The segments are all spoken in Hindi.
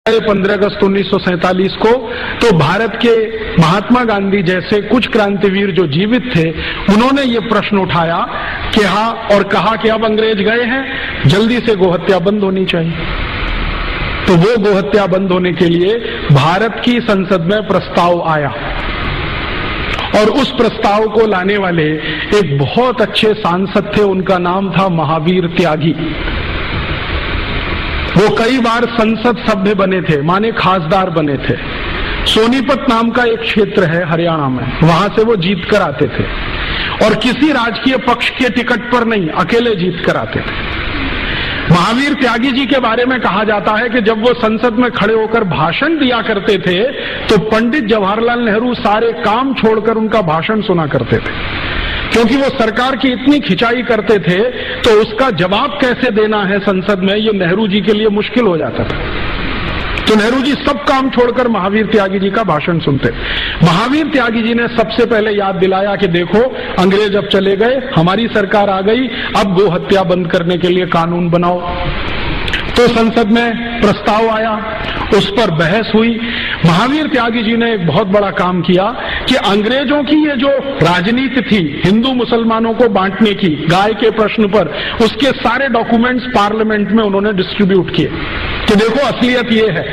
15 अगस्त 1947 को तो भारत के महात्मा गांधी जैसे कुछ क्रांतिवीर जो जीवित थे उन्होंने ये प्रश्न उठाया कि हाँ और कहा कि अब अंग्रेज गए हैं, जल्दी से गोहत्या बंद होनी चाहिए। तो वो गोहत्या बंद होने के लिए भारत की संसद में प्रस्ताव आया और उस प्रस्ताव को लाने वाले एक बहुत अच्छे सांसद थे, उनका नाम था महावीर त्यागी। वो कई बार संसद सभ्य बने थे, माने खासदार बने थे। सोनीपत नाम का एक क्षेत्र है हरियाणा में, वहां से वो जीत कर आते थे और किसी राजकीय पक्ष के टिकट पर नहीं, अकेले जीत कर आते थे। महावीर त्यागी जी के बारे में कहा जाता है कि जब वो संसद में खड़े होकर भाषण दिया करते थे तो पंडित जवाहरलाल नेहरू सारे काम छोड़कर उनका भाषण सुना करते थे, क्योंकि वो सरकार की इतनी खिंचाई करते थे तो उसका जवाब कैसे देना है संसद में, ये नेहरू जी के लिए मुश्किल हो जाता था। तो नेहरू जी सब काम छोड़कर महावीर त्यागी जी का भाषण सुनते। महावीर त्यागी जी ने सबसे पहले याद दिलाया कि देखो अंग्रेज अब चले गए, हमारी सरकार आ गई, अब गो हत्या बंद करने के लिए कानून बनाओ। तो संसद में प्रस्ताव आया, उस पर बहस हुई। महावीर त्यागी जी ने एक बहुत बड़ा काम किया कि अंग्रेजों की ये जो राजनीति थी हिंदू मुसलमानों को बांटने की, गाय के प्रश्न पर, उसके सारे डॉक्यूमेंट्स पार्लियामेंट में उन्होंने डिस्ट्रीब्यूट किए कि देखो असलियत ये है,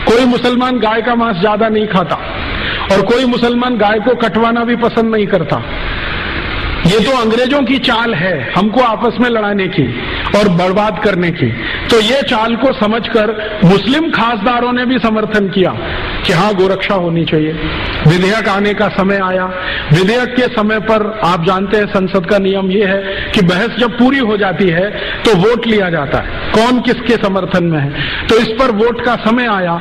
कोई मुसलमान गाय का मांस ज्यादा नहीं खाता और कोई मुसलमान गाय को कटवाना भी पसंद नहीं करता। ये तो अंग्रेजों की चाल है हमको आपस में लड़ाने की और बर्बाद करने की। तो ये चाल को समझकर मुस्लिम खासदारों ने भी समर्थन किया कि हाँ गोरक्षा होनी चाहिए। विधेयक आने का समय आया। विधेयक के समय पर आप जानते हैं संसद का नियम ये है कि बहस जब पूरी हो जाती है तो वोट लिया जाता है, कौन किसके समर्थन में है। तो इस पर वोट का समय आया।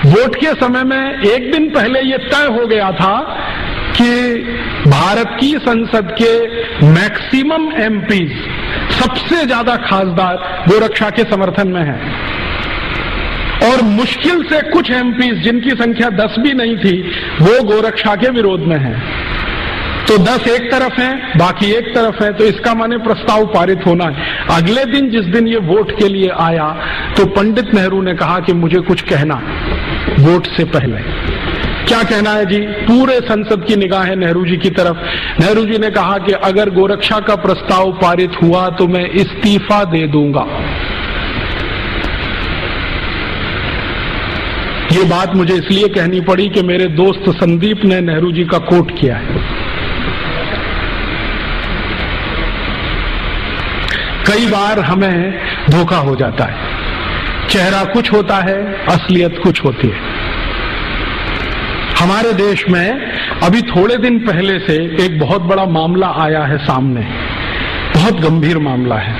वोट के समय में एक दिन पहले ये तय हो गया था कि भारत की संसद के मैक्सिमम एमपीज, सबसे ज्यादा खासदार गोरक्षा के समर्थन में हैं और मुश्किल से कुछ एमपीज जिनकी संख्या 10 भी नहीं थी वो गोरक्षा के विरोध में हैं। तो 10 एक तरफ हैं, बाकी एक तरफ है, तो इसका माने प्रस्ताव पारित होना है। अगले दिन जिस दिन ये वोट के लिए आया तो पंडित नेहरू ने कहा कि मुझे कुछ कहना वोट से पहले। क्या कहना है जी? पूरे संसद की निगाहें नेहरू जी की तरफ। नेहरू जी ने कहा कि अगर गोरक्षा का प्रस्ताव पारित हुआ तो मैं इस्तीफा दे दूंगा। ये बात मुझे इसलिए कहनी पड़ी कि मेरे दोस्त संदीप ने नेहरू जी का कोट किया है। कई बार हमें धोखा हो जाता है, चेहरा कुछ होता है, असलियत कुछ होती है। हमारे देश में अभी थोड़े दिन पहले से एक बहुत बड़ा मामला आया है सामने, बहुत गंभीर मामला है।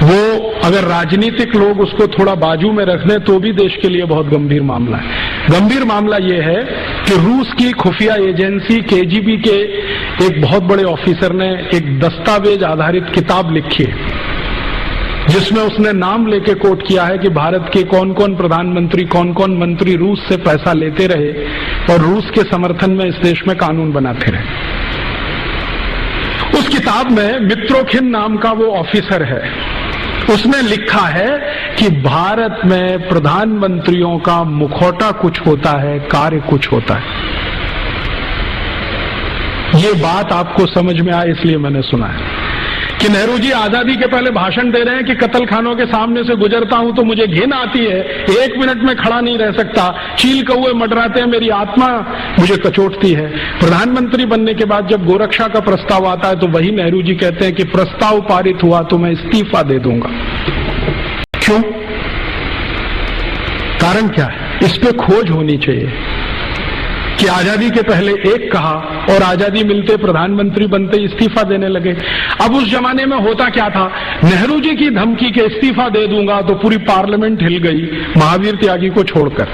वो अगर राजनीतिक लोग उसको थोड़ा बाजू में रख दें तो भी देश के लिए बहुत गंभीर मामला है। गंभीर मामला ये है कि रूस की खुफिया एजेंसी केजीबी के एक बहुत बड़े ऑफिसर ने एक दस्तावेज आधारित किताब लिखी है जिसमें उसने नाम लेके कोट किया है कि भारत के कौन कौन प्रधानमंत्री, कौन कौन मंत्री रूस से पैसा लेते रहे और रूस के समर्थन में इस देश में कानून बनाते रहे। उस किताब में मित्रोखिन नाम का वो ऑफिसर है, उसने लिखा है कि भारत में प्रधानमंत्रियों का मुखौटा कुछ होता है, कार्य कुछ होता है। ये बात आपको समझ में आए इसलिए मैंने सुना है कि नेहरू जी आजादी के पहले भाषण दे रहे हैं कि कत्ल खानों के सामने से गुजरता हूं तो मुझे घिन आती है, 1 मिनट में खड़ा नहीं रह सकता, चील कौए मंडराते हैं, मेरी आत्मा मुझे कचोटती है। प्रधानमंत्री बनने के बाद जब गोरक्षा का प्रस्ताव आता है तो वही नेहरू जी कहते हैं कि प्रस्ताव पारित हुआ तो मैं इस्तीफा दे दूंगा। क्यों? कारण क्या है? इस पे खोज होनी चाहिए कि आजादी के पहले एक कहा और आजादी मिलते प्रधानमंत्री बनते इस्तीफा देने लगे। अब उस जमाने में होता क्या था, नेहरू जी की धमकी के इस्तीफा दे दूंगा तो पूरी पार्लियामेंट हिल गई महावीर त्यागी को छोड़कर,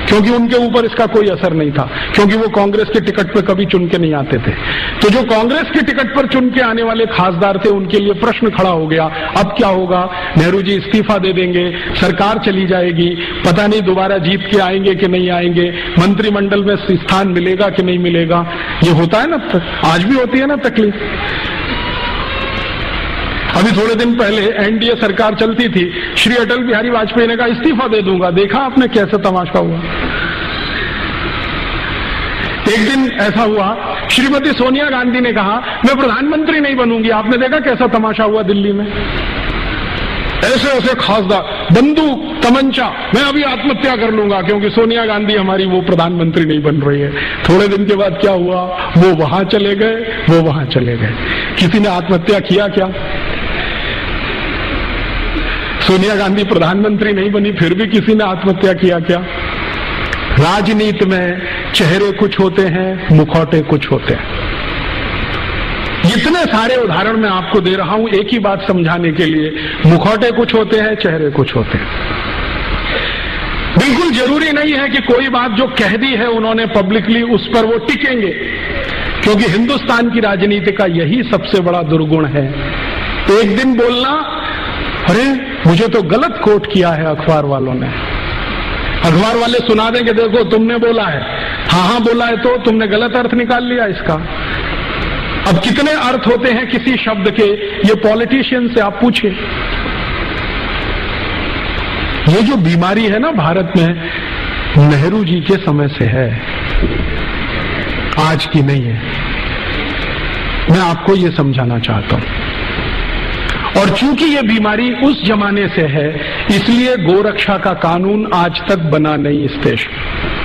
क्योंकि उनके ऊपर इसका कोई असर नहीं था, क्योंकि वो कांग्रेस के टिकट पर कभी चुन के नहीं आते थे। तो जो कांग्रेस के टिकट पर चुन के आने वाले खासदार थे उनके लिए प्रश्न खड़ा हो गया, अब क्या होगा? नेहरू जी इस्तीफा दे देंगे, सरकार चली जाएगी, पता नहीं दोबारा जीत के आएंगे कि नहीं आएंगे, मंत्रिमंडल में स्थान मिलेगा कि नहीं मिलेगा। ये होता है ना, आज भी होती है ना तकलीफ। अभी थोड़े दिन पहले एनडीए सरकार चलती थी, श्री अटल बिहारी वाजपेयी ने कहा इस्तीफा दे दूंगा। देखा आपने कैसा तमाशा हुआ। एक दिन ऐसा हुआ, श्रीमती सोनिया गांधी ने कहा मैं प्रधानमंत्री नहीं बनूंगी। आपने देखा कैसा तमाशा हुआ दिल्ली में। ऐसे ऐसे खासदार, बंदूक तमंचा, मैं अभी आत्महत्या कर लूंगा क्योंकि सोनिया गांधी हमारी वो प्रधानमंत्री नहीं बन रही है। थोड़े दिन के बाद क्या हुआ, वो वहां चले गए, वो वहां चले गए। किसी ने आत्महत्या किया क्या? सोनिया गांधी प्रधानमंत्री नहीं बनी फिर भी किसी ने आत्महत्या किया क्या? राजनीति में चेहरे कुछ होते हैं, मुखौटे कुछ होते हैं। इतने सारे उदाहरण मैं आपको दे रहा हूं एक ही बात समझाने के लिए, मुखौटे कुछ होते हैं, चेहरे कुछ होते हैं। बिल्कुल जरूरी नहीं है कि कोई बात जो कह दी है उन्होंने पब्लिकली उस पर वो टिकेंगे, क्योंकि हिंदुस्तान की राजनीति का यही सबसे बड़ा दुर्गुण है। एक दिन बोलना, अरे मुझे तो गलत कोट किया है अखबार वालों ने, अखबार वाले सुना देंगे देखो तुमने बोला है। हाँ बोला है तो तुमने गलत अर्थ निकाल लिया इसका। अब कितने अर्थ होते हैं किसी शब्द के, ये पॉलिटिशियन से आप पूछिए। ये जो बीमारी है ना भारत में, नेहरू जी के समय से है, आज की नहीं है। मैं आपको ये समझाना चाहता हूं। और चूंकि ये बीमारी उस जमाने से है, इसलिए गोरक्षा का कानून आज तक बना नहीं इस देश में।